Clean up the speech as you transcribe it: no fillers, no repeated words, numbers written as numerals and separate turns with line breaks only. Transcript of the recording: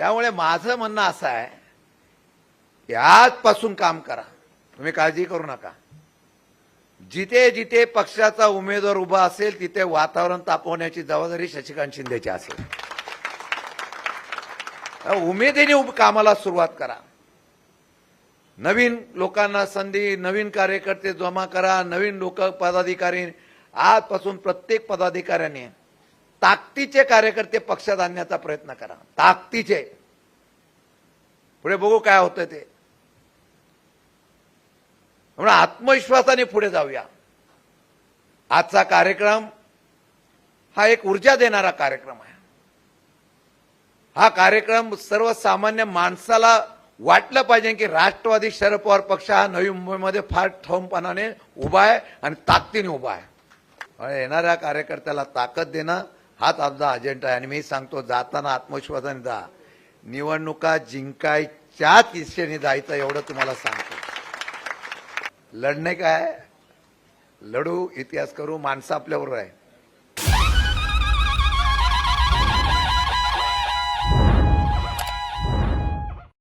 त्यामुळे माझं म्हणणं असं आहे की आजपासून काम करा, तुम्ही काळजी करू नका. जिथे जिथे पक्षाचा उमेदवार उभा असेल तिथे वातावरण तापवण्याची जबाबदारी शशिकांत शिंदेची असेल. उमेदीने कामाला सुरुवात करा. नवीन लोकांना संधी, नवीन कार्यकर्ते जमा करा, नवीन लोक पदाधिकारी. आजपासून प्रत्येक पदाधिकाऱ्याने ताकदीचे कार्यकर्ते पक्षात आणण्याचा प्रयत्न करा. ताकदीचे. पुढे बघू काय होतं ते. म्हणून आत्मविश्वासाने पुढे जाऊया. आजचा कार्यक्रम हा एक ऊर्जा देणारा कार्यक्रम आहे. हा कार्यक्रम सर्वसामान्य माणसाला वाटलं पाहिजे की राष्ट्रवादी शरद पवार पक्ष हा नवी मुंबईमध्ये फार ठामपणाने उभा आहे आणि ताकदीने उभा आहे. येणाऱ्या कार्यकर्त्याला ताकद देणं हाच आमचा अजेंडा आहे. आणि मी सांगतो, जाताना आत्मविश्वासाने जा. निवडणुका जिंकायच्याच इच्छेने जायचं, एवढं तुम्हाला सांगतो. लढणे काय, लढू, इतिहास करू, माणसं आपल्याबरोबर आहे.